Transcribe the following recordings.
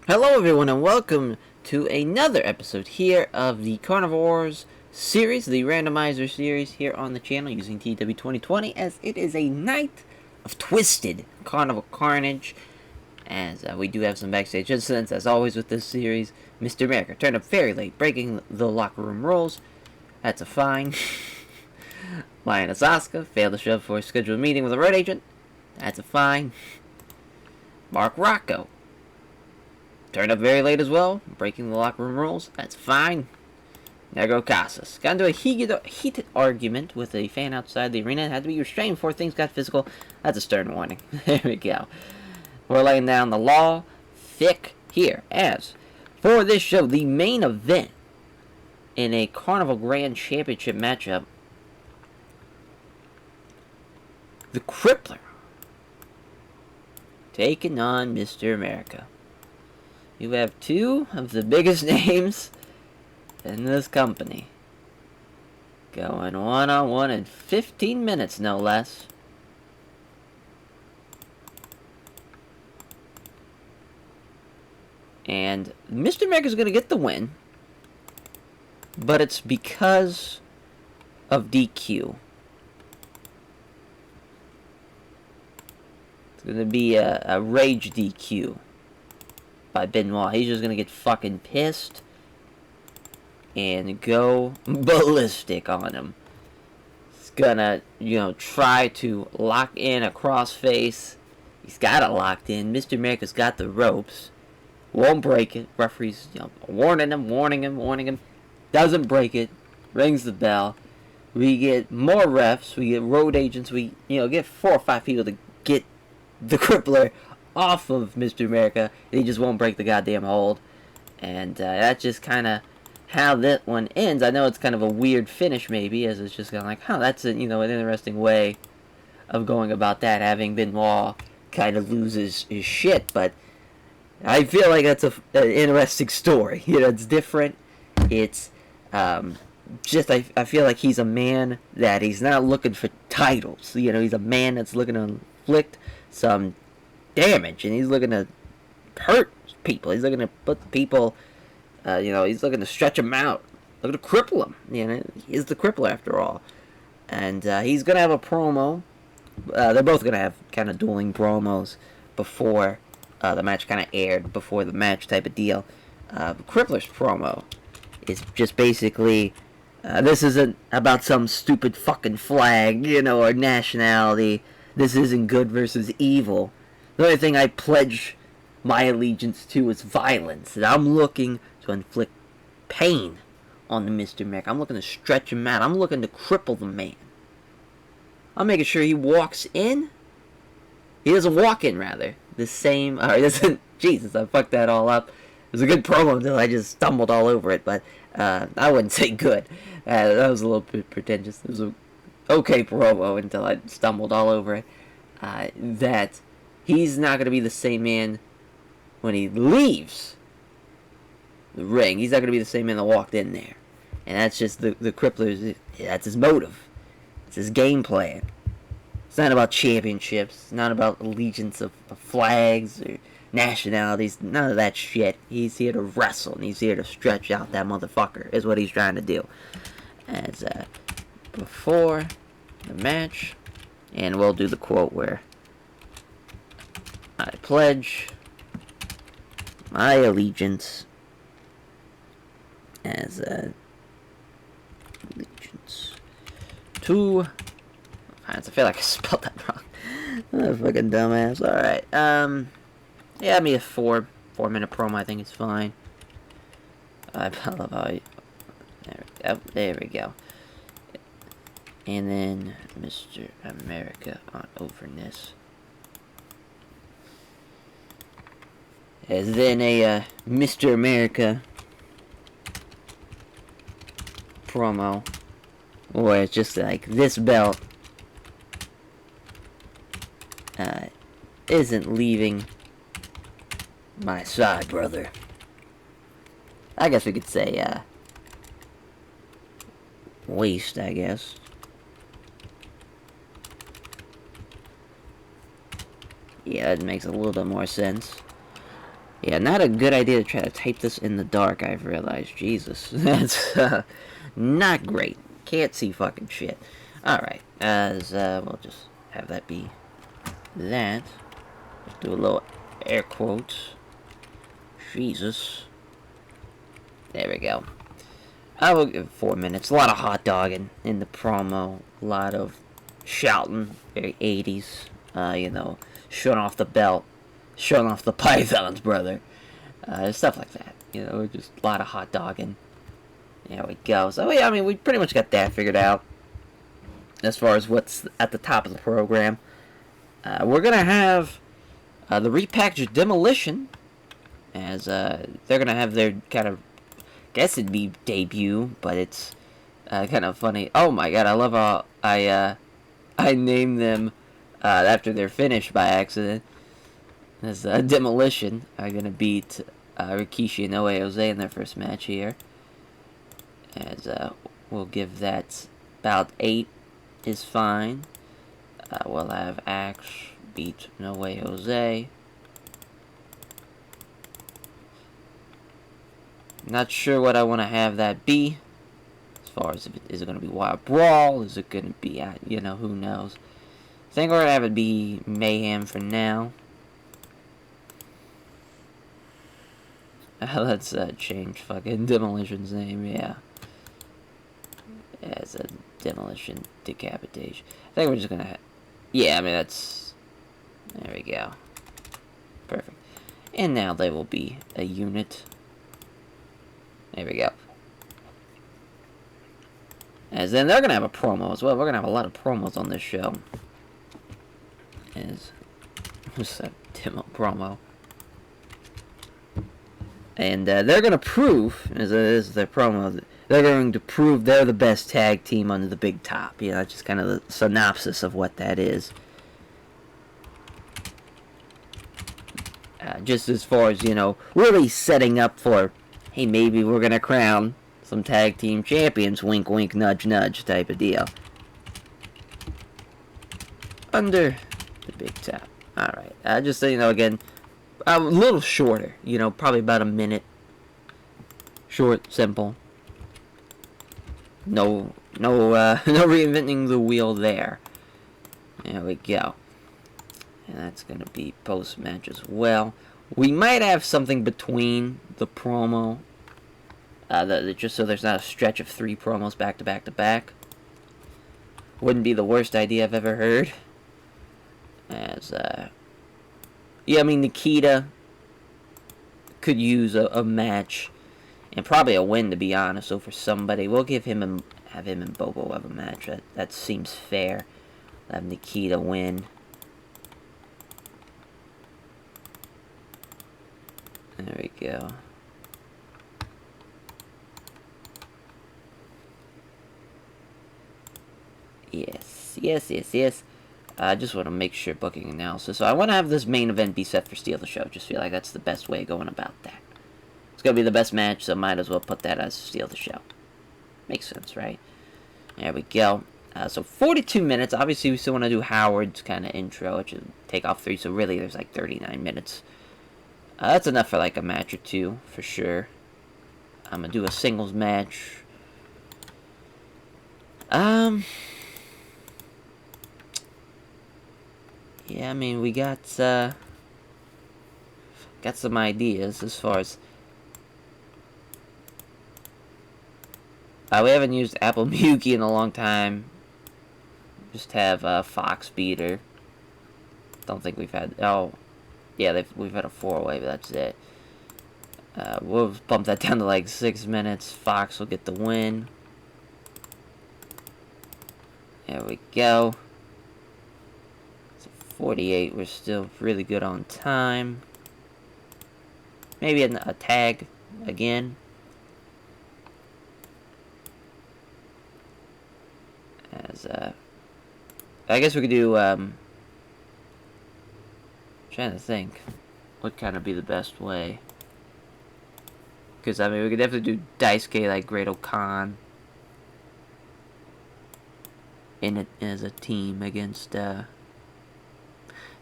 Hello everyone and welcome to another episode here of the Carnivores series, the randomizer series here on the channel using TEW 2020, as it is a night of twisted carnival carnage, as we do have some backstage incidents as always with this series. Mr. America turned up very late, breaking the locker room rules. That's a fine. Lioness Asuka failed to show up for a scheduled meeting with a road agent. That's a fine. Mark Rocco turned up very late as well, breaking the locker room rules. That's fine. Negro Casas got into a heated argument with a fan outside the arena. Had to be restrained before things got physical. That's a stern warning. There we go. We're laying down the law thick here. As for this show, the main event in a Carnival Grand Championship matchup, the Crippler taking on Mr. America. You have two of the biggest names in this company going one-on-one in 15 minutes, no less. And Mr. America's going to get the win, but it's because of DQ. It's going to be a rage DQ by Benoit. He's just gonna get fucking pissed and go ballistic on him. He's gonna, try to lock in a crossface. He's got it locked in. Mr. America's got the ropes. Won't break it. Referee's, warning him. Doesn't break it. Rings the bell. We get more refs. We get road agents. We, get 4 or 5 people to get the Crippler off of Mr. America. He just won't break the goddamn hold. And that's just kind of how that one ends. I know it's kind of a weird finish maybe, as it's just kind of like, that's an interesting way of going about that, having Benoit kind of loses his shit. But I feel like that's an interesting story. It's different. It's just, I feel like he's a man that he's not looking for titles. He's a man that's looking to inflict some damage, and he's looking to hurt people. He's looking to put people, he's looking to stretch them out, looking to cripple them. He's the crippler after all. And he's going to have a promo. They're both going to have kind of dueling promos before the match kind of aired, before the match type of deal. Crippler's promo is just basically, this isn't about some stupid fucking flag, or nationality. This isn't good versus evil. The only thing I pledge my allegiance to is violence. And I'm looking to inflict pain on the Mr. America. I'm looking to stretch him out. I'm looking to cripple the man. I'm making sure he walks in. He doesn't walk in, rather. The same... He doesn't... Jesus, I fucked that all up. It was a good promo until I just stumbled all over it. But I wouldn't say good. That was a little bit pretentious. It was a okay promo until I stumbled all over it. That... He's not going to be the same man when he leaves the ring. He's not going to be the same man that walked in there. And that's just the Crippler's, that's his motive. It's his game plan. It's not about championships. It's not about allegiance of flags or nationalities. None of that shit. He's here to wrestle, and he's here to stretch out that motherfucker, is what he's trying to do. As before the match, and we'll do the quote where I pledge my allegiance as allegiance to... I feel like I spelled that wrong. I'm a fucking dumbass. Alright, yeah, me a 4-minute promo, I think it's fine. I love how there we go. And then Mr. America on overness. As then a Mr. America promo, where it's just like, this belt isn't leaving my side, brother. I guess we could say waist, I guess. Yeah, that makes a little bit more sense. Yeah, not a good idea to try to type this in the dark, I've realized. Jesus. That's not great. Can't see fucking shit. Alright, we'll just have that be that. Let's do a little air quotes. Jesus. There we go. I will give 4 minutes. A lot of hot dogging in the promo. A lot of shouting. Very 80s. You know, showing off the belt. Showing off the pythons, brother. Stuff like that. You know, just a lot of hot dogging. There we go. So, yeah, I mean, we pretty much got that figured out. As far as what's at the top of the program. We're going to have the repackaged Demolition. As they're going to have their kind of, guess it'd be debut, but it's kind of funny. Oh my god, I love how I named them after they're finished by accident. As Demolition are going to beat Rikishi and Oe Jose in their first match here. As we'll give that about 8 is fine. We'll have Axe beat No Way Jose. Not sure what I want to have that be. As far as if is it going to be Wild Brawl? Is it going to be, you know, who knows. I think we're going to have it be Mayhem for now. Let's change fucking Demolition's name, yeah. As a Demolition Decapitation. I think we're just going to have... Yeah, I mean, that's... There we go. Perfect. And now they will be a unit. There we go. As then they're going to have a promo as well. We're going to have a lot of promos on this show. What's that demo promo? And they're going to prove, as it is their promo, they're going to prove they're the best tag team under the big top. You know, that's just kind of the synopsis of what that is. Just as far as, you know, really setting up for, hey, maybe we're going to crown some tag team champions, wink, wink, nudge, nudge type of deal. Under the big top. Alright, just so you know, again, a little shorter, you know, probably about a minute. Short, simple. No reinventing the wheel there. There we go. And that's going to be post-match as well. We might have something between the promo. Just so there's not a stretch of 3 promos back to back to back. Wouldn't be the worst idea I've ever heard. As, yeah, I mean, Nikita could use a match. And probably a win, to be honest. So for somebody, we'll give him have him and Bobo have a match. That seems fair. Have Nikita win. There we go. Yes. I just want to make sure booking analysis. So I want to have this main event be set for Steal the Show. Just feel like that's the best way of going about that. It's going to be the best match, so might as well put that as Steal the Show. Makes sense, right? There we go. So 42 minutes. Obviously, we still want to do Howard's kind of intro, which is take off 3. So really, there's like 39 minutes. That's enough for like a match or 2, for sure. I'm going to do a singles match. Yeah, I mean, we got some ideas as far as... we haven't used Apple Miyuki in a long time. Just have Fox Beater. Don't think we've had... Oh, yeah, we've had a 4-way, but that's it. We'll bump that down to like 6 minutes. Fox will get the win. There we go. 48, we're still really good on time. Maybe a tag again. As I guess we could do trying to think what kind of be the best way. Because I mean we could definitely do Daisuke like Great Okan in it as a team against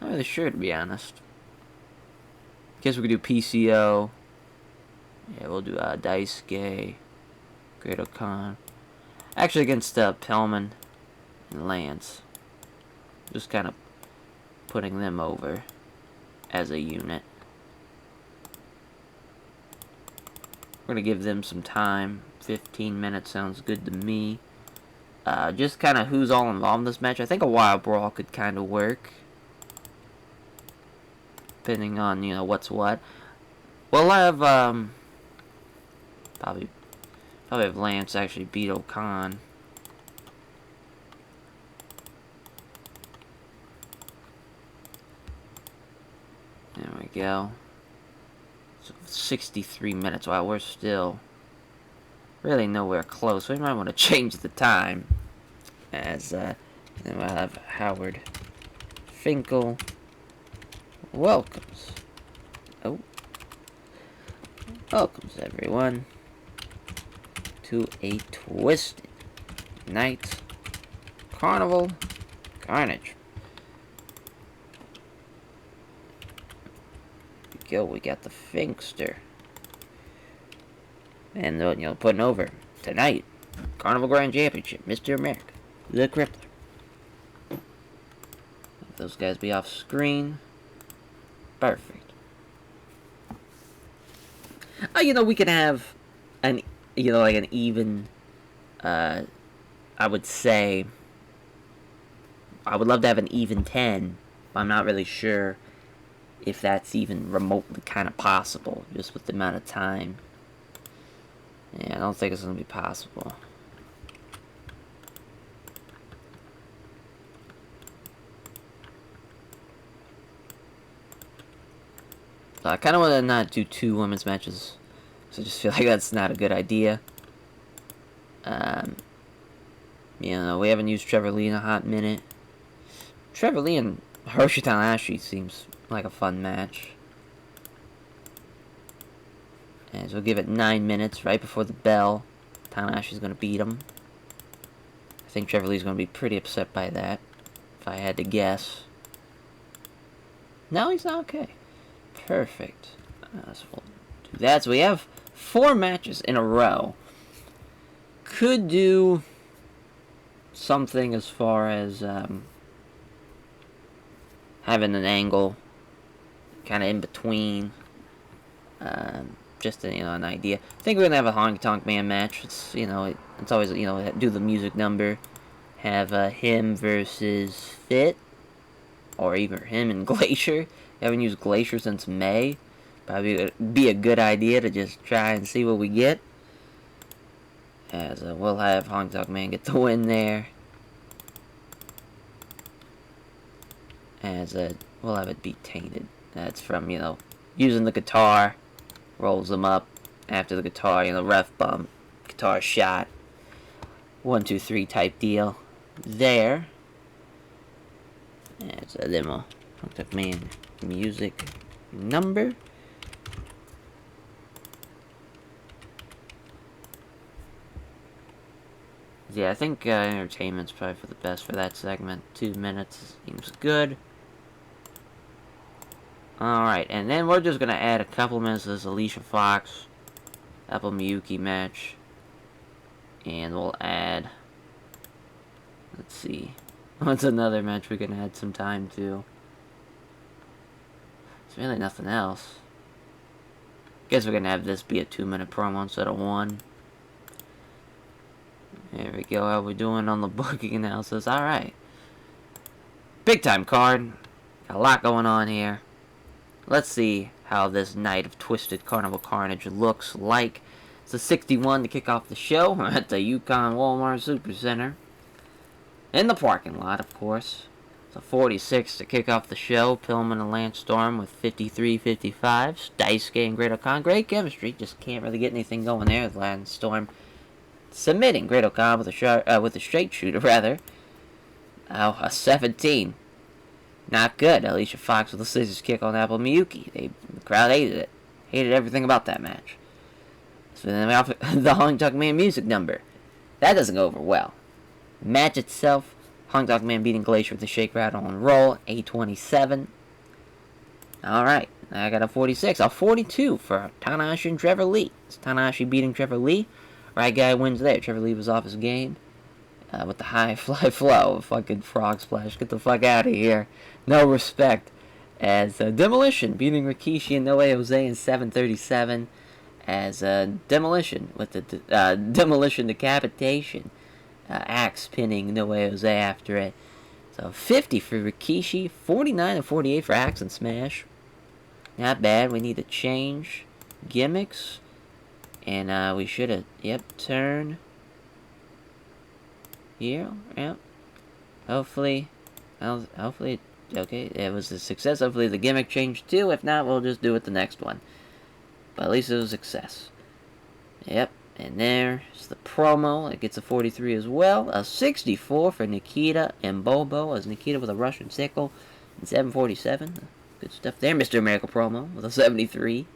not really sure, to be honest. Guess we could do PCO. Yeah, we'll do Daisuke, Great Okan. Actually, against Pillman and Lance. Just kind of putting them over as a unit. We're going to give them some time. 15 minutes sounds good to me. Just kind of who's all involved in this match. I think a wild brawl could kind of work. Depending on, you know, what's what. We'll have, probably have Lance actually beat Okan. There we go. So 63 minutes. Wow, we're still really nowhere close. We might want to change the time. As, then we'll have Howard Finkel welcomes. Oh. Welcomes everyone to a twisted night carnival carnage. Here we go, we got the Finkster. And, you know, putting over tonight, Carnival Grand Championship, Mr. America, the Crippler. Let those guys be off screen. Perfect. You know, we could have an, you know, like an even, I would say, I would love to have an even 10, but I'm not really sure if that's even remotely kind of possible, just with the amount of time. Yeah, I don't think it's going to be possible. So I kind of want to not do 2 women's matches, so I just feel like that's not a good idea. You know, we haven't used Trevor Lee in a hot minute. Trevor Lee and Hiroshi Tanahashi seems like a fun match. And so we'll give it 9 minutes right before the bell. Tanahashi's going to beat him. I think Trevor Lee's going to be pretty upset by that, if I had to guess. No, he's not. Okay. Perfect. So we'll do that. So we have 4 matches in a row. Could do something as far as having an angle kind of in between. Just you know, an idea. I think we're gonna have a Honky Tonk Man match. It's, you know, it's always, you know, do the music number. Have him versus Fit, or even him and Glacier. Haven't used Glacier since May. Probably be a good idea to just try and see what we get. As we'll have Honky Tonk Man get the win there. As we'll have it be Tainted. That's from, you know, using the guitar. Rolls them up after the guitar, you know, ref bump, guitar shot. 1, 2, 3 type deal. There. As a demo. Honky Tonk Man music number. Yeah, I think entertainment's probably for the best for that segment. 2 minutes seems good. Alright, and then we're just going to add a couple minutes of this Alicia Fox, Apple Miyuki match. And we'll add, let's see, what's another match we can add some time to? There's really nothing else. Guess we're going to have this be a 2-minute promo instead of 1. There we go, how we doing on the booking analysis. Alright. Big time card. Got a lot going on here. Let's see how this night of Twisted Carnival Carnage looks like. It's a 61 to kick off the show at the Yukon Walmart Supercenter. In the parking lot, of course. It's a 46 to kick off the show. Pillman and Lance Storm with 53-55. Daisuke and Great Okan. Great chemistry. Just can't really get anything going there. Lance Storm submitting Great Okan with a straight shooter, rather. Oh, a 17. Not good. Alicia Fox with a scissors kick on Apple Miyuki. The crowd hated it. Hated everything about that match. So then we have the Honky Tonk Man music number. That doesn't go over well. Match itself, Honky Tonk Man beating Glacier with the shake, rattle, and roll. 8:27. Alright. I got a 46. A 42 for Tanahashi and Trevor Lee. It's Tanahashi beating Trevor Lee. Right guy wins there. Trevor Lee was off his game. With the high fly flow. Fucking frog splash. Get the fuck out of here. No respect. As Demolition beating Rikishi and No Way Jose in 7:37. As Demolition with the Demolition decapitation. Axe pinning No Way Jose after it. So 50 for Rikishi. 49 and 48 for Axe and Smash. Not bad. We need to change gimmicks. And we should have, turn here. Yep. Hopefully, okay, it was a success. Hopefully the gimmick changed too. If not, we'll just do it the next one. But at least it was a success. Yep. And there's the promo. It gets a 43 as well. A 64 for Nikita and Bobo. As Nikita with a Russian sickle. And 7:47. Good stuff there. Mr. America promo with a 73.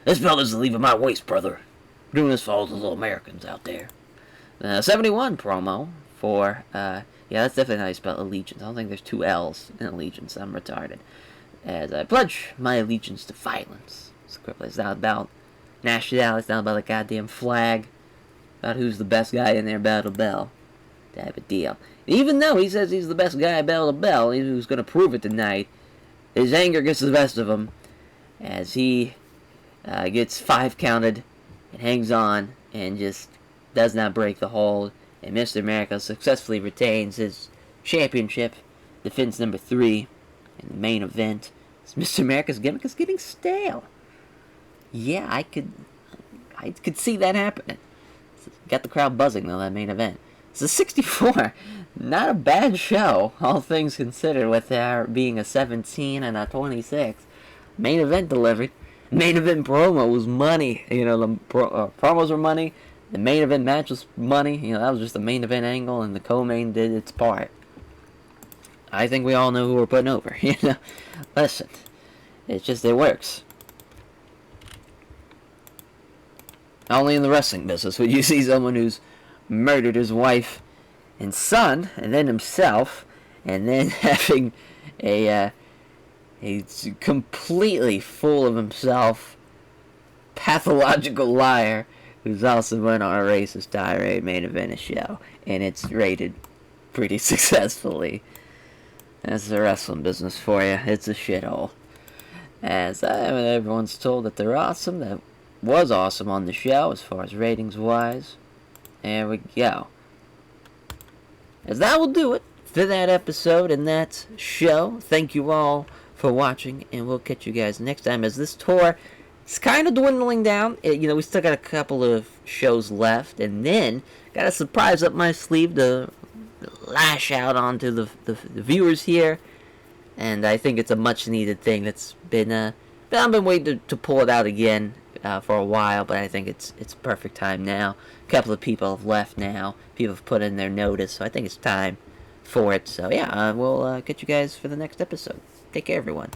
This belt isn't leaving my waist, brother. I'm doing this for all the little Americans out there. 71 promo for, yeah, that's definitely how you spell allegiance. I don't think there's two L's in allegiance. I'm retarded. As I pledge my allegiance to violence. It's not about nationality. It's not about the goddamn flag. About who's the best guy in there bell to bell. Type of deal. Even though he says he's the best guy bell to bell, who's going to prove it tonight, his anger gets the best of him. As he gets 5 counted and hangs on and just does not break the hold. And Mr. America successfully retains his championship, defense number 3 in the main event. As Mr. America's gimmick is getting stale. Yeah, I could see that happening. Got the crowd buzzing though, that main event. It's a 64. Not a bad show, all things considered, with there being a 17 and a 26. Main event delivered. Main event promo was money. You know, the promos were money. The main event match was money. You know, that was just the main event angle, and the co-main did its part. I think we all know who we're putting over. You know, listen, it's just, it works. Only in the wrestling business would you see someone who's murdered his wife and son, and then himself, and then having a completely full of himself, pathological liar who's also went on a racist tirade main event a show, and it's rated pretty successfully. That's the wrestling business for you. It's a shithole. As everyone's told that they're awesome, that was awesome on the show as far as ratings wise. There we go. As that will do it for that episode and that show. Thank you all for watching, and we'll catch you guys next time. As this tour is kind of dwindling down, we still got a couple of shows left, and then got a surprise up my sleeve to lash out onto the viewers here. And I think it's a much needed thing that's been I've been waiting to pull it out again for a while, but I think it's perfect time now. A couple of people have left now. People have put in their notice, so I think it's time for it. So yeah, we'll catch you guys for the next episode. Take care, everyone.